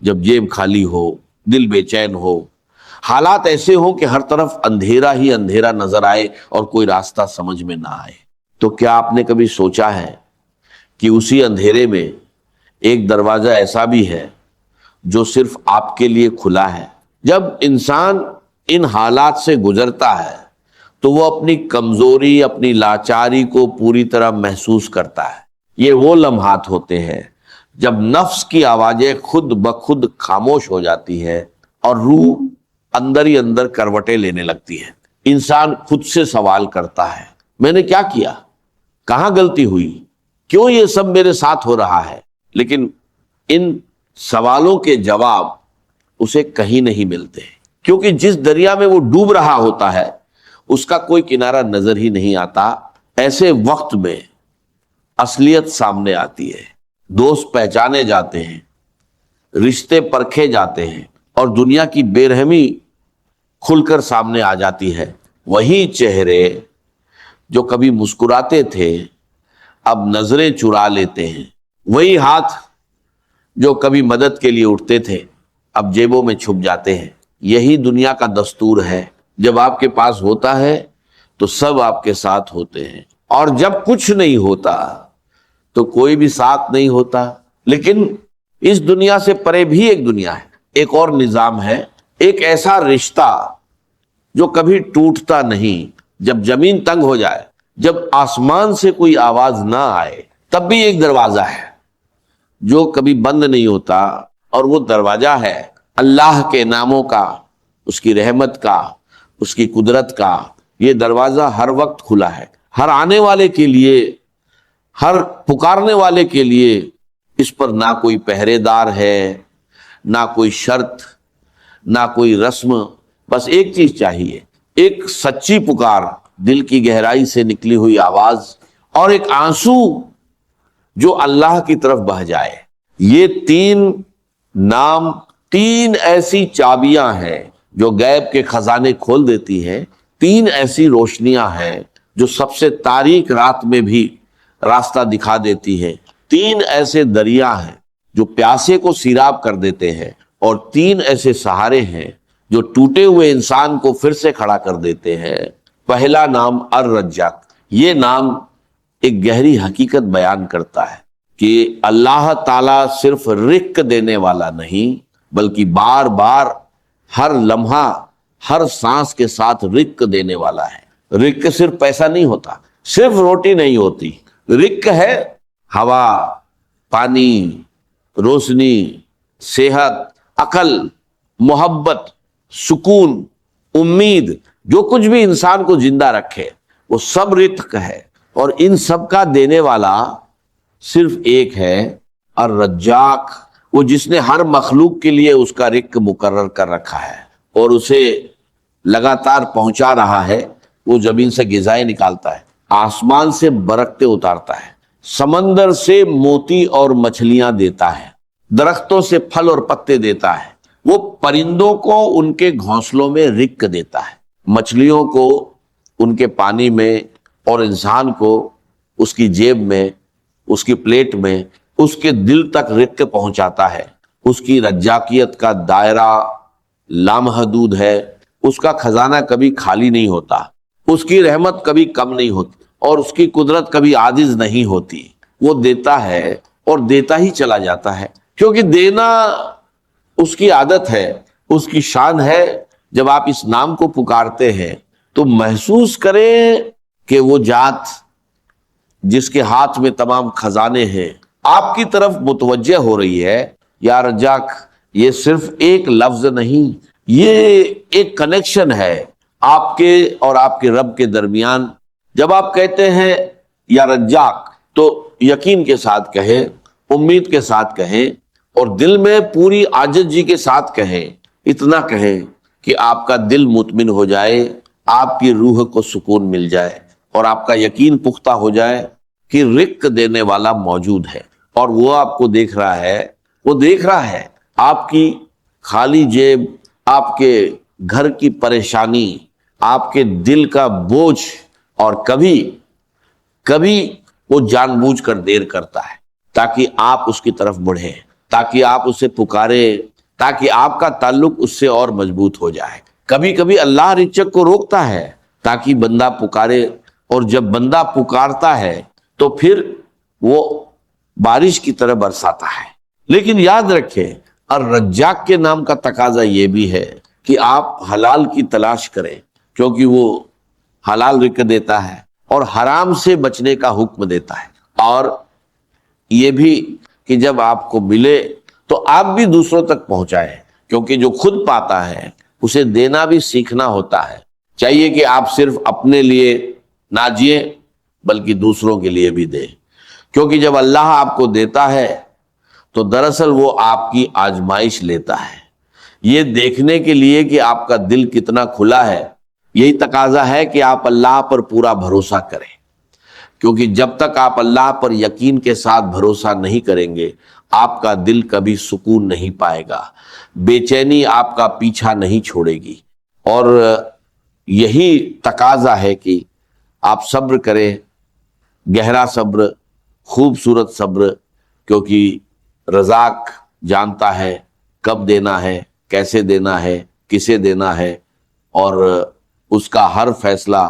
جب جیب خالی ہو، دل بے چین ہو، حالات ایسے ہوں کہ ہر طرف اندھیرا ہی اندھیرا نظر آئے اور کوئی راستہ سمجھ میں نہ آئے، تو کیا آپ نے کبھی سوچا ہے کہ اسی اندھیرے میں ایک دروازہ ایسا بھی ہے جو صرف آپ کے لیے کھلا ہے؟ جب انسان ان حالات سے گزرتا ہے تو وہ اپنی کمزوری، اپنی لاچاری کو پوری طرح محسوس کرتا ہے۔ یہ وہ لمحات ہوتے ہیں جب نفس کی آوازیں خود بخود خاموش ہو جاتی ہے اور روح اندر ہی اندر کروٹیں لینے لگتی ہے۔ انسان خود سے سوال کرتا ہے، میں نے کیا کیا؟ کہاں غلطی ہوئی؟ کیوں یہ سب میرے ساتھ ہو رہا ہے؟ لیکن ان سوالوں کے جواب اسے کہیں نہیں ملتے، کیونکہ جس دریا میں وہ ڈوب رہا ہوتا ہے اس کا کوئی کنارہ نظر ہی نہیں آتا۔ ایسے وقت میں اصلیت سامنے آتی ہے، دوست پہچانے جاتے ہیں، رشتے پرکھے جاتے ہیں، اور دنیا کی بے رحمی کھل کر سامنے آ جاتی ہے۔ وہی چہرے جو کبھی مسکراتے تھے اب نظریں چرا لیتے ہیں، وہی ہاتھ جو کبھی مدد کے لیے اٹھتے تھے اب جیبوں میں چھپ جاتے ہیں۔ یہی دنیا کا دستور ہے، جب آپ کے پاس ہوتا ہے تو سب آپ کے ساتھ ہوتے ہیں، اور جب کچھ نہیں ہوتا تو کوئی بھی ساتھ نہیں ہوتا۔ لیکن اس دنیا سے پرے بھی ایک دنیا ہے، ایک اور نظام ہے، ایک ایسا رشتہ جو کبھی ٹوٹتا نہیں۔ جب زمین تنگ ہو جائے، جب آسمان سے کوئی آواز نہ آئے، تب بھی ایک دروازہ ہے جو کبھی بند نہیں ہوتا، اور وہ دروازہ ہے اللہ کے ناموں کا، اس کی رحمت کا، اس کی قدرت کا۔ یہ دروازہ ہر وقت کھلا ہے، ہر آنے والے کے لیے، ہر پکارنے والے کے لیے۔ اس پر نہ کوئی پہرے دار ہے، نہ کوئی شرط، نہ کوئی رسم، بس ایک چیز چاہیے، ایک سچی پکار، دل کی گہرائی سے نکلی ہوئی آواز، اور ایک آنسو جو اللہ کی طرف بہہ جائے۔ یہ تین نام، تین ایسی چابیاں ہیں جو غیب کے خزانے کھول دیتی ہیں، تین ایسی روشنیاں ہیں جو سب سے تاریک رات میں بھی راستہ دکھا دیتی ہیں، تین ایسے دریا ہیں جو پیاسے کو سیراب کر دیتے ہیں، اور تین ایسے سہارے ہیں جو ٹوٹے ہوئے انسان کو پھر سے کھڑا کر دیتے ہیں۔ پہلا نام الرزاق، یہ نام ایک گہری حقیقت بیان کرتا ہے کہ اللہ تعالیٰ صرف رزق دینے والا نہیں، بلکہ بار بار ہر لمحہ، ہر سانس کے ساتھ رزق دینے والا ہے۔ رزق صرف پیسہ نہیں ہوتا، صرف روٹی نہیں ہوتی، رزق ہے ہوا، پانی، روشنی، صحت، عقل، محبت، سکون، امید، جو کچھ بھی انسان کو زندہ رکھے وہ سب رزق ہے، اور ان سب کا دینے والا صرف ایک ہے، الرزاق، وہ جس نے ہر مخلوق کے لیے اس کا رزق مقرر کر رکھا ہے اور اسے لگاتار پہنچا رہا ہے۔ وہ زمین سے غذائیں نکالتا ہے، آسمان سے برکتیں اتارتا ہے، سمندر سے موتی اور مچھلیاں دیتا ہے، درختوں سے پھل اور پتے دیتا ہے، وہ پرندوں کو ان کے گھونسلوں میں رزق دیتا ہے، مچھلیوں کو ان کے پانی میں، اور انسان کو اس کی جیب میں، اس کی پلیٹ میں، اس کے دل تک رزق پہنچاتا ہے۔ اس کی رزاقیت کا دائرہ لامحدود ہے، اس کا خزانہ کبھی خالی نہیں ہوتا، اس کی رحمت کبھی کم نہیں ہوتی، اور اس کی قدرت کبھی عاجز نہیں ہوتی۔ وہ دیتا ہے اور دیتا ہی چلا جاتا ہے، کیونکہ دینا اس کی عادت ہے، اس کی شان ہے۔ جب آپ اس نام کو پکارتے ہیں تو محسوس کریں کہ وہ ذات جس کے ہاتھ میں تمام خزانے ہیں آپ کی طرف متوجہ ہو رہی ہے۔ یا رزاق، یہ صرف ایک لفظ نہیں، یہ ایک کنیکشن ہے آپ کے اور آپ کے رب کے درمیان۔ جب آپ کہتے ہیں یا رزاق تو یقین کے ساتھ کہیں، امید کے ساتھ کہیں، اور دل میں پوری عاجزی کے ساتھ کہیں، اتنا کہیں کہ آپ کا دل مطمئن ہو جائے، آپ کی روح کو سکون مل جائے، اور آپ کا یقین پختہ ہو جائے کہ رزق دینے والا موجود ہے، اور وہ آپ کو دیکھ رہا ہے، وہ دیکھ رہا ہے آپ کی خالی جیب، آپ کے گھر کی پریشانی، آپ کے دل کا بوجھ، اور کبھی وہ جان بوجھ کر دیر کرتا ہے تاکہ آپ اس کی طرف بڑھیں، تاکہ آپ اسے پکارے تاکہ آپ کا تعلق اس سے اور مضبوط ہو جائے۔ کبھی کبھی اللہ رزق کو روکتا ہے تاکہ بندہ پکارے، اور جب بندہ پکارتا ہے تو پھر وہ بارش کی طرح برساتا ہے۔ لیکن یاد رکھیں، الرزاق کے نام کا تقاضا یہ بھی ہے کہ آپ حلال کی تلاش کریں، کیونکہ وہ حلال رزق دیتا ہے اور حرام سے بچنے کا حکم دیتا ہے۔ اور یہ بھی کہ جب آپ کو ملے تو آپ بھی دوسروں تک پہنچائیں، کیونکہ جو خود پاتا ہے اسے دینا بھی سیکھنا ہوتا ہے۔ چاہیے کہ آپ صرف اپنے لیے نہ جئیں بلکہ دوسروں کے لیے بھی دیں، کیونکہ جب اللہ آپ کو دیتا ہے تو دراصل وہ آپ کی آزمائش لیتا ہے، یہ دیکھنے کے لیے کہ آپ کا دل کتنا کھلا ہے۔ یہی تقاضا ہے کہ آپ اللہ پر پورا بھروسہ کریں، کیونکہ جب تک آپ اللہ پر یقین کے ساتھ بھروسہ نہیں کریں گے آپ کا دل کبھی سکون نہیں پائے گا، بے چینی آپ کا پیچھا نہیں چھوڑے گی۔ اور یہی تقاضا ہے کہ آپ صبر کریں، گہرا صبر، خوبصورت صبر، کیونکہ رزاق جانتا ہے کب دینا ہے، کیسے دینا ہے، کسے دینا ہے، اور اس کا ہر فیصلہ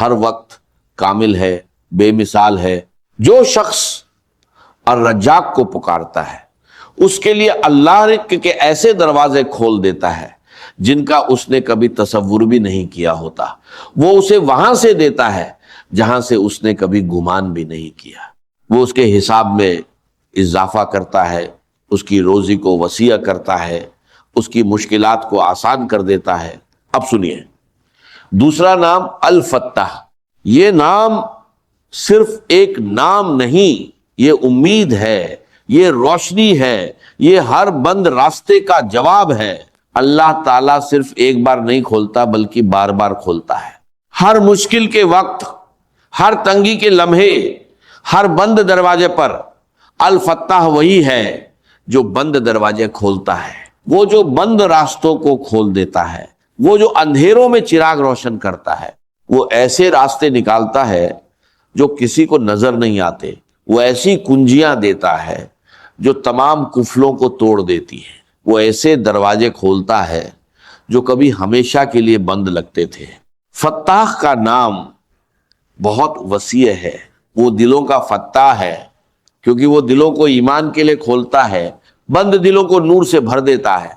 ہر وقت کامل ہے، بے مثال ہے۔ جو شخص الرزاق کو پکارتا ہے اس کے لیے اللہ رزق کے ایسے دروازے کھول دیتا ہے جن کا اس نے کبھی تصور بھی نہیں کیا ہوتا۔ وہ اسے وہاں سے دیتا ہے جہاں سے اس نے کبھی گمان بھی نہیں کیا۔ وہ اس کے حساب میں اضافہ کرتا ہے، اس کی روزی کو وسیع کرتا ہے، اس کی مشکلات کو آسان کر دیتا ہے۔ اب سنیے دوسرا نام الفتاح۔ یہ نام صرف ایک نام نہیں، یہ امید ہے، یہ روشنی ہے، یہ ہر بند راستے کا جواب ہے۔ اللہ تعالیٰ صرف ایک بار نہیں کھولتا بلکہ بار بار کھولتا ہے۔ ہر مشکل کے وقت، ہر تنگی کے لمحے، ہر بند دروازے پر الفتاح وہی ہے جو بند دروازے کھولتا ہے، وہ جو بند راستوں کو کھول دیتا ہے، وہ جو اندھیروں میں چراغ روشن کرتا ہے، وہ ایسے راستے نکالتا ہے جو کسی کو نظر نہیں آتے، وہ ایسی کنجیاں دیتا ہے جو تمام قفلوں کو توڑ دیتی ہیں، وہ ایسے دروازے کھولتا ہے جو کبھی ہمیشہ کے لیے بند لگتے تھے۔ فتاح کا نام بہت وسیع ہے، وہ دلوں کا فتاح ہے کیونکہ وہ دلوں کو ایمان کے لیے کھولتا ہے، بند دلوں کو نور سے بھر دیتا ہے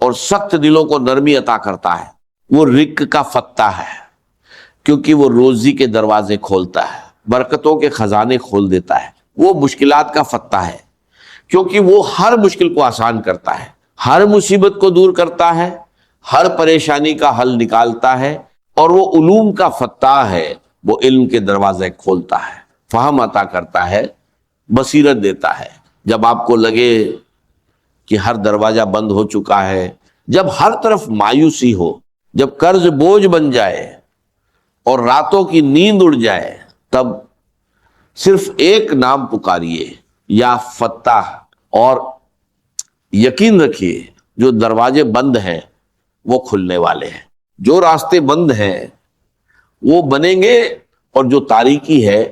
اور سخت دلوں کو نرمی عطا کرتا ہے۔ وہ رزق کا فتاح ہے کیونکہ وہ روزی کے دروازے کھولتا ہے، برکتوں کے خزانے کھول دیتا ہے۔ وہ مشکلات کا فتاح ہے کیونکہ وہ ہر مشکل کو آسان کرتا ہے، ہر مصیبت کو دور کرتا ہے، ہر پریشانی کا حل نکالتا ہے۔ اور وہ علوم کا فتاح ہے، وہ علم کے دروازے کھولتا ہے، فہم عطا کرتا ہے، بصیرت دیتا ہے۔ جب آپ کو لگے کہ ہر دروازہ بند ہو چکا ہے، جب ہر طرف مایوسی ہو، جب قرض بوجھ بن جائے اور راتوں کی نیند اڑ جائے، تب صرف ایک نام پکاریے، یا فتاح، اور یقین رکھیے جو دروازے بند ہیں وہ کھلنے والے ہیں، جو راستے بند ہیں وہ بنیں گے، اور جو تاریکی ہے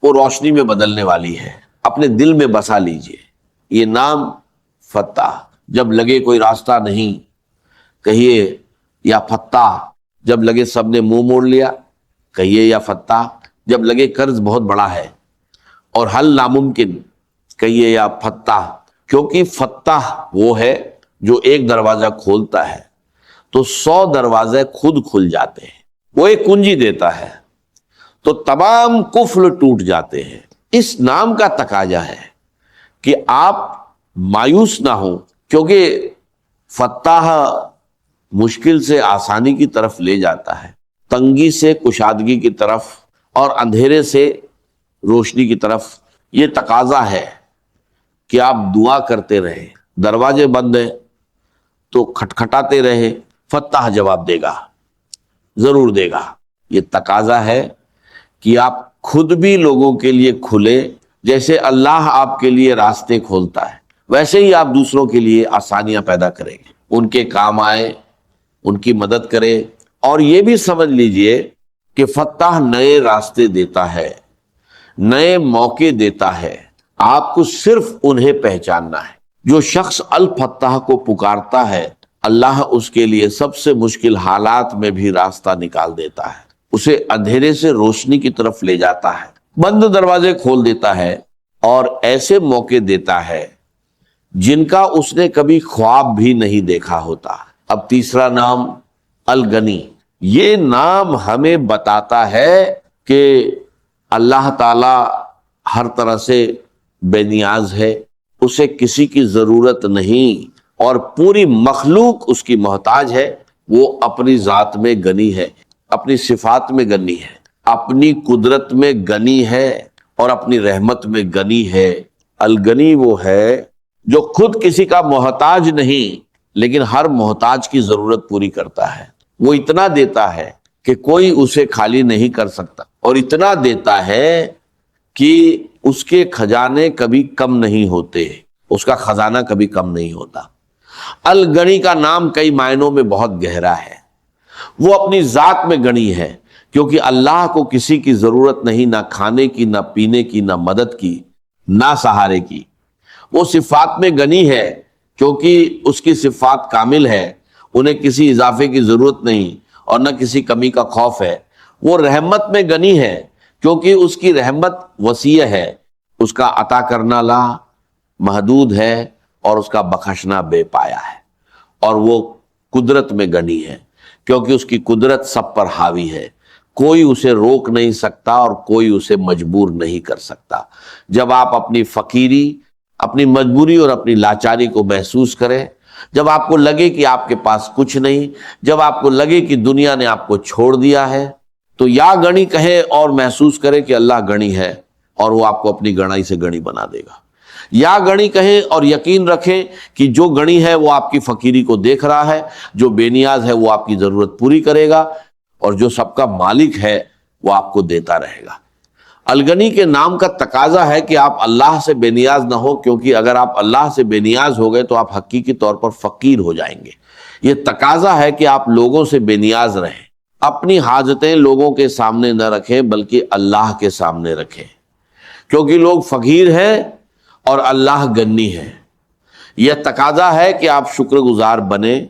وہ روشنی میں بدلنے والی ہے۔ اپنے دل میں بسا لیجئے یہ نام فتاح۔ جب لگے کوئی راستہ نہیں، کہیے یا فتاح۔ جب لگے سب نے منہ موڑ لیا، کہیے یا فتاح۔ جب لگے قرض بہت بڑا ہے اور حل ناممکن، کہیے یا فتاح۔ کیونکہ فتاح وہ ہے جو ایک دروازہ کھولتا ہے تو 100 دروازے خود کھل جاتے ہیں۔ وہ ایک کنجی دیتا ہے تو تمام قفل ٹوٹ جاتے ہیں۔ اس نام کا تقاضا ہے کہ آپ مایوس نہ ہوں، کیونکہ فتاح مشکل سے آسانی کی طرف لے جاتا ہے، تنگی سے کشادگی کی طرف، اور اندھیرے سے روشنی کی طرف۔ یہ تقاضا ہے کہ آپ دعا کرتے رہیں، دروازے بند ہیں تو کھٹکھٹاتے رہیں، فتاح جواب دے گا، ضرور دے گا۔ یہ تقاضا ہے کہ آپ خود بھی لوگوں کے لیے کھلے، جیسے اللہ آپ کے لیے راستے کھولتا ہے ویسے ہی آپ دوسروں کے لیے آسانیاں پیدا کریں گے، ان کے کام آئے، ان کی مدد کریں۔ اور یہ بھی سمجھ لیجئے کہ فتاح نئے راستے دیتا ہے، نئے موقع دیتا ہے، آپ کو صرف انہیں پہچاننا ہے۔ جو شخص الفتاح کو پکارتا ہے اللہ اس کے لیے سب سے مشکل حالات میں بھی راستہ نکال دیتا ہے، اسے اندھیرے سے روشنی کی طرف لے جاتا ہے، بند دروازے کھول دیتا ہے اور ایسے موقع دیتا ہے جن کا اس نے کبھی خواب بھی نہیں دیکھا ہوتا۔ اب تیسرا نام الغنی، یہ نام ہمیں بتاتا ہے کہ اللہ تعالی ہر طرح سے بے نیاز ہے، اسے کسی کی ضرورت نہیں اور پوری مخلوق اس کی محتاج ہے۔ وہ اپنی ذات میں غنی ہے، اپنی صفات میں غنی ہے، اپنی قدرت میں غنی ہے اور اپنی رحمت میں غنی ہے۔ الغنی وہ ہے جو خود کسی کا محتاج نہیں لیکن ہر محتاج کی ضرورت پوری کرتا ہے۔ وہ اتنا دیتا ہے کہ کوئی اسے خالی نہیں کر سکتا، اور اتنا دیتا ہے کہ اس کے خزانے کبھی کم نہیں ہوتے، اس کا خزانہ کبھی کم نہیں ہوتا۔ الغنی کا نام کئی معنوں میں بہت گہرا ہے۔ وہ اپنی ذات میں غنی ہے کیونکہ اللہ کو کسی کی ضرورت نہیں، نہ کھانے کی، نہ پینے کی، نہ مدد کی، نہ سہارے کی۔ وہ صفات میں غنی ہے کیونکہ اس کی صفات کامل ہے، انہیں کسی اضافے کی ضرورت نہیں اور نہ کسی کمی کا خوف ہے۔ وہ رحمت میں غنی ہے کیونکہ اس کی رحمت وسیع ہے، اس کا عطا کرنا لا محدود ہے اور اس کا بخشنا بے پایا ہے۔ اور وہ قدرت میں غنی ہے کیونکہ اس کی قدرت سب پر حاوی ہے، کوئی اسے روک نہیں سکتا اور کوئی اسے مجبور نہیں کر سکتا۔ جب آپ اپنی فقیری، اپنی مجبوری اور اپنی لاچاری کو محسوس کریں، جب آپ کو لگے کہ آپ کے پاس کچھ نہیں، جب آپ کو لگے کہ دنیا نے آپ کو چھوڑ دیا ہے، تو یا غنی کہیں اور محسوس کریں کہ اللہ غنی ہے اور وہ آپ کو اپنی غنائی سے غنی بنا دے گا، یا غنی کہیں اور یقین رکھیں کہ جو غنی ہے وہ آپ کی فقیری کو دیکھ رہا ہے، جو بے نیاز ہے وہ آپ کی ضرورت پوری کرے گا، اور جو سب کا مالک ہے وہ آپ کو دیتا رہے گا۔ الغنی کے نام کا تقاضا ہے کہ آپ اللہ سے بے نیاز نہ ہو، کیونکہ اگر آپ اللہ سے بے نیاز ہو گئے تو آپ حقیقی طور پر فقیر ہو جائیں گے۔ یہ تقاضا ہے کہ آپ لوگوں سے بے نیاز رہیں، اپنی حاجتیں لوگوں کے سامنے نہ رکھیں بلکہ اللہ کے سامنے رکھیں، کیونکہ لوگ فقیر ہیں اور اللہ غنی ہے۔ یہ تقاضا ہے کہ آپ شکر گزار بنیں،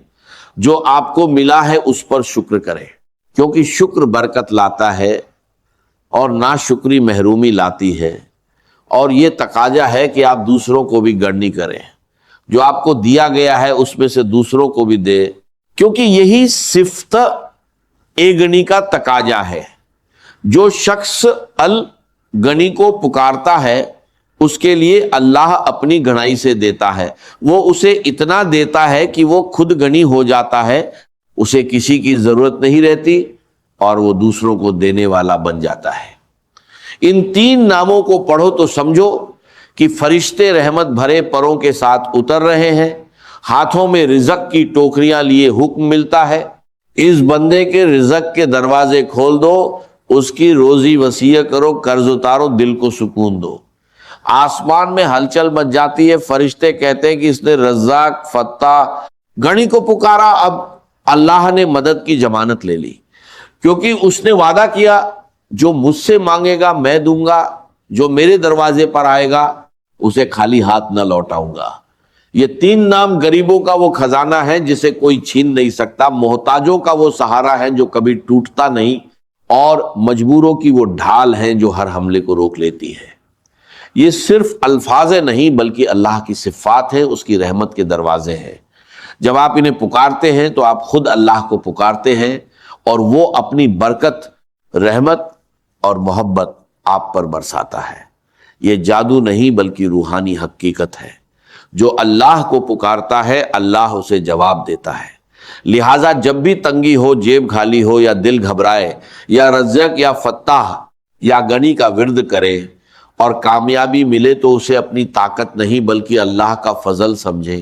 جو آپ کو ملا ہے اس پر شکر کریں، کیونکہ شکر برکت لاتا ہے اور ناشکری محرومی لاتی ہے۔ اور یہ تقاضا ہے کہ آپ دوسروں کو بھی گنی کریں، جو آپ کو دیا گیا ہے اس میں سے دوسروں کو بھی دے، کیونکہ یہی صفت غنی کا تقاضا ہے۔ جو شخص الغنی کو پکارتا ہے اس کے لیے اللہ اپنی گھنائی سے دیتا ہے، وہ اسے اتنا دیتا ہے کہ وہ خود غنی ہو جاتا ہے، اسے کسی کی ضرورت نہیں رہتی اور وہ دوسروں کو دینے والا بن جاتا ہے۔ ان تین ناموں کو پڑھو تو سمجھو کہ فرشتے رحمت بھرے پروں کے ساتھ اتر رہے ہیں، ہاتھوں میں رزق کی ٹوکریاں لیے حکم ملتا ہے، اس بندے کے رزق کے دروازے کھول دو، اس کی روزی وسیع کرو، قرض اتارو، دل کو سکون دو۔ آسمان میں ہلچل مچ جاتی ہے، فرشتے کہتے ہیں کہ اس نے رزاق، فتاح، غنی کو پکارا، اب اللہ نے مدد کی ضمانت لے لی، کیونکہ اس نے وعدہ کیا جو مجھ سے مانگے گا میں دوں گا، جو میرے دروازے پر آئے گا اسے خالی ہاتھ نہ لوٹاؤں گا۔ یہ تین نام غریبوں کا وہ خزانہ ہے جسے کوئی چھین نہیں سکتا، محتاجوں کا وہ سہارا ہے جو کبھی ٹوٹتا نہیں، اور مجبوروں کی وہ ڈھال ہیں جو ہر حملے کو روک لیتی ہے۔ یہ صرف الفاظ نہیں بلکہ اللہ کی صفات ہیں، اس کی رحمت کے دروازے ہیں۔ جب آپ انہیں پکارتے ہیں تو آپ خود اللہ کو پکارتے ہیں اور وہ اپنی برکت، رحمت اور محبت آپ پر برساتا ہے۔ یہ جادو نہیں بلکہ روحانی حقیقت ہے۔ جو اللہ کو پکارتا ہے اللہ اسے جواب دیتا ہے۔ لہٰذا جب بھی تنگی ہو، جیب خالی ہو یا دل گھبرائے، یا رزق یا فتاح یا غنی کا ورد کرے اور کامیابی ملے تو اسے اپنی طاقت نہیں بلکہ اللہ کا فضل سمجھے۔